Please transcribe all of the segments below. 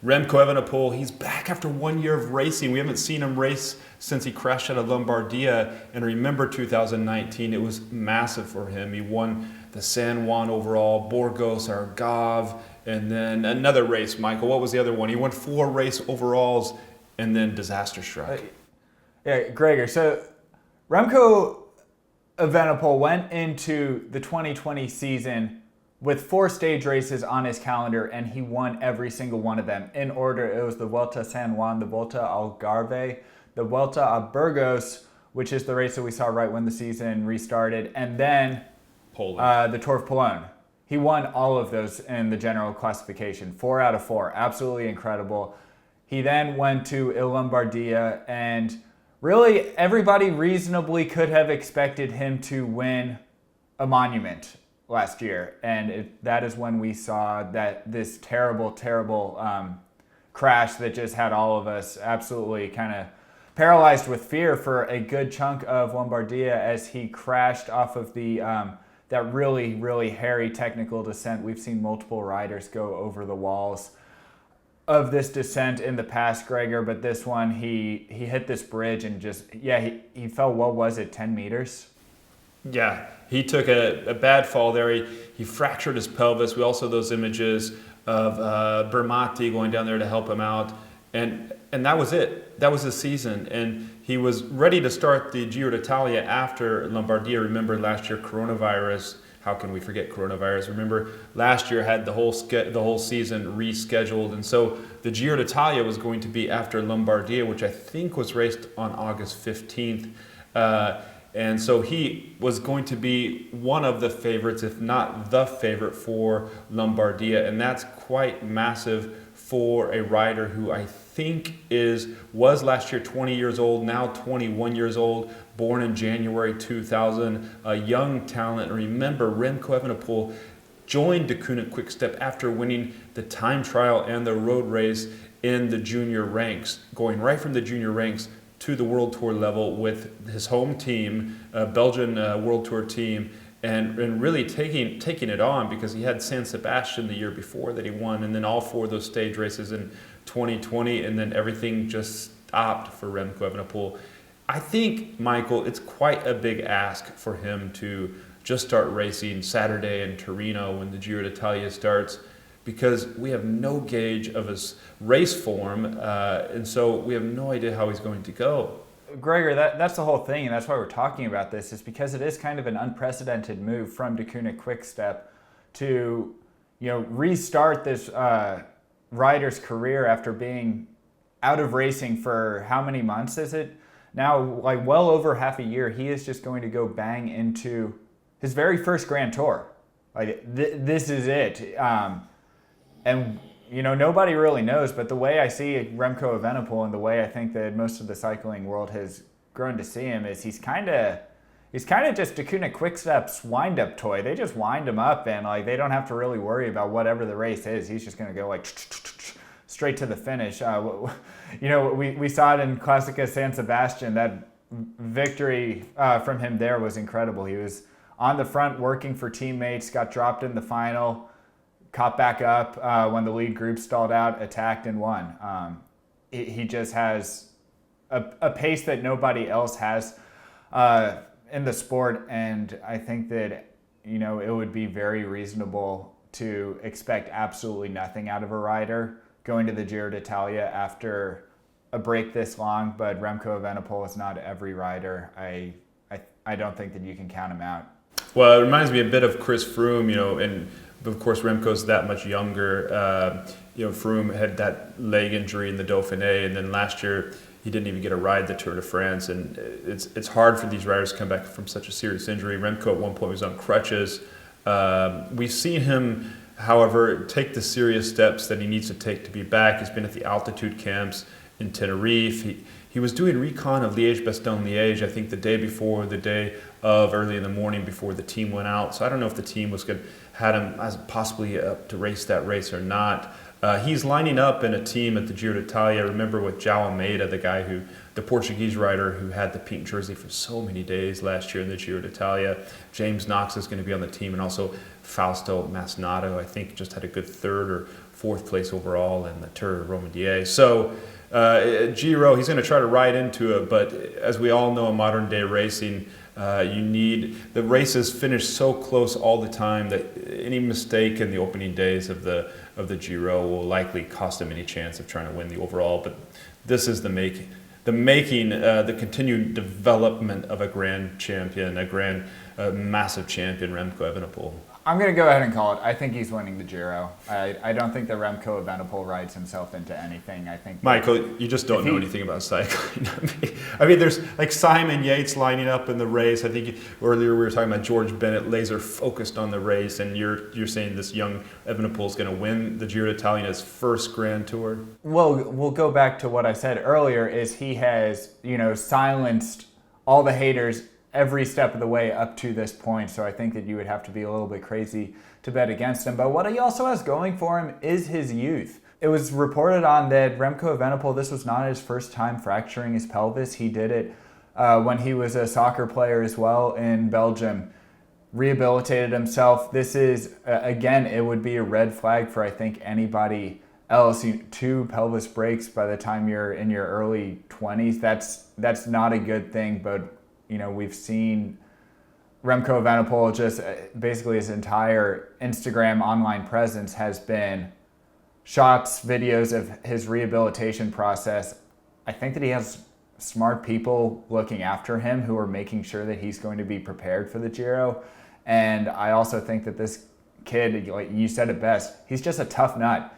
Remco Evenepoel, he's back after 1 year of racing. We haven't seen him race since he crashed out of Lombardia. And remember 2019, it was massive for him. He won the San Juan overall, Burgos, Argov, and then another race, Michael. What was the other one? He won 4 race overalls, and then disaster struck. Yeah, Gregor. So Remco Evenepoel went into the 2020 season with 4 stage races on his calendar, and he won every single one of them in order. It was the Vuelta San Juan, the Vuelta Algarve, the Vuelta a Burgos, which is the race that we saw right when the season restarted, and then the Tour of Pologne. He won all of those in the general classification, 4 out of 4. Absolutely incredible. He then went to Il Lombardia, and really everybody reasonably could have expected him to win a monument last year, and that is when we saw that this terrible crash that just had all of us absolutely kind of paralyzed with fear for a good chunk of Lombardia as he crashed off of the that really hairy technical descent. We've seen multiple riders go over the walls of this descent in the past, Gregor, but this one he hit this bridge and just he fell, what was it, 10 meters? Yeah, he took a bad fall there. He fractured his pelvis. We also those images of Bermati going down there to help him out. And that was it. That was his season. And he was ready to start the Giro d'Italia after Lombardia. Remember last year, coronavirus. How can we forget coronavirus? Remember last year had the whole season rescheduled. And so the Giro d'Italia was going to be after Lombardia, which I think was raced on August 15th. And so he was going to be one of the favorites, if not the favorite, for Lombardia. And that's quite massive for a rider who I think was last year 20 years old, now 21 years old, born in January 2000, a young talent. And remember, Remco Evenepoel joined Deceuninck-Quickstep after winning the time trial and the road race in the junior ranks, going right from the junior ranks to the World Tour level with his home team, Belgian World Tour team, and really taking it on, because he had San Sebastian the year before that he won, and then all 4 of those stage races in 2020, and then everything just stopped for Remco Evenepoel. I think, Michael, it's quite a big ask for him to just start racing Saturday in Torino when the Giro d'Italia starts, because we have no gauge of his race form, and so we have no idea how he's going to go. Gregor, that's the whole thing, and that's why we're talking about this, is because it is kind of an unprecedented move from Deceuninck-Quickstep to, restart this rider's career after being out of racing for how many months is it? Now, like well over half a year. He is just going to go bang into his very first Grand Tour. Like this is it. And nobody really knows, but the way I see Remco Evenepoel and the way I think that most of the cycling world has grown to see him is he's kind of just Deceuninck-Quickstep's wind-up toy. They just wind him up, and they don't have to really worry about whatever the race is. He's just going to go straight to the finish. We saw it in Classica San Sebastian. That victory from him there was incredible. He was on the front working for teammates, got dropped in the final, caught back up when the lead group stalled out, attacked, and won. He just has a pace that nobody else has in the sport, and I think that it would be very reasonable to expect absolutely nothing out of a rider going to the Giro d'Italia after a break this long. But Remco Evenepoel is not every rider. I don't think that you can count him out. Well, it reminds me a bit of Chris Froome, and of course, Remco's that much younger. Froome had that leg injury in the Dauphiné, and then last year he didn't even get a ride the Tour de France. And it's hard for these riders to come back from such a serious injury. Remco at one point was on crutches. We've seen him, however, take the serious steps that he needs to take to be back. He's been at the altitude camps in Tenerife. He was doing recon of Liège-Bastogne-Liège, I think the day before, the day of, early in the morning before the team went out. So I don't know if the team had him as possibly up to race that race or not. He's lining up in a team at the Giro d'Italia. Remember with João Almeida, the Portuguese rider who had the pink jersey for so many days last year in the Giro d'Italia. James Knox is going to be on the team, and also Fausto Masnado, I think, just had a good 3rd or 4th place overall in the Tour Romandie. So Giro, he's going to try to ride into it, but as we all know in modern day racing, you need the races finish so close all the time that any mistake in the opening days of the Giro will likely cost him any chance of trying to win the overall. But this is the continued development of a grand champion, a massive champion, Remco Evenepoel. I'm going to go ahead and call it. I think he's winning the Giro. I don't think that Remco Evenepoel rides himself into anything. I think Michael, you just don't know anything about cycling. I mean, there's like Simon Yates lining up in the race. I think earlier we were talking about George Bennett, laser focused on the race, and you're saying this young Evenepoel is going to win the Giro d'Italia, his first Grand Tour. Well, we'll go back to what I said earlier. Is he has silenced all the haters every step of the way up to this point, so I think that you would have to be a little bit crazy to bet against him. But what he also has going for him is his youth. It was reported on that Remco Evenepoel, this was not his first time fracturing his pelvis. He did it when he was a soccer player as well in Belgium, rehabilitated himself. This is, again, it would be a red flag for I think anybody else. 2 pelvis breaks by the time you're in your early 20s, that's not a good thing. But we've seen Remco Evenepoel just basically his entire Instagram online presence has been shots, videos of his rehabilitation process. I think that he has smart people looking after him who are making sure that he's going to be prepared for the Giro. And I also think that this kid, like you said it best, he's just a tough nut.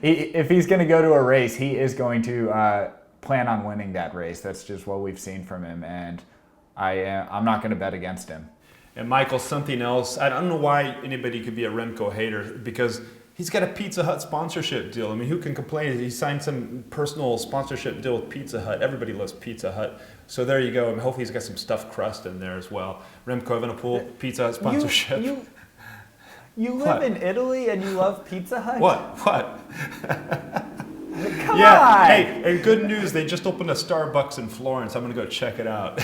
If he's going to go to a race, he is going to plan on winning that race. That's just what we've seen from him, and I'm not going to bet against him. And Michael, something else. I don't know why anybody could be a Remco hater, because he's got a Pizza Hut sponsorship deal. I mean, who can complain? He signed some personal sponsorship deal with Pizza Hut. Everybody loves Pizza Hut. So there you go. I mean, hopefully he's got some stuffed crust in there as well. Remco Evenepoel, Pizza Hut sponsorship. You live in Italy and you love Pizza Hut? What? Come on! Hey, and good news, they just opened a Starbucks in Florence. I'm going to go check it out.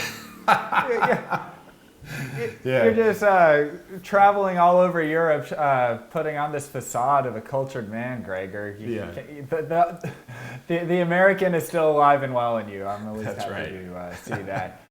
You're just traveling all over Europe, putting on this facade of a cultured man, Gregor. The American is still alive and well in you. I'm at least happy to see that.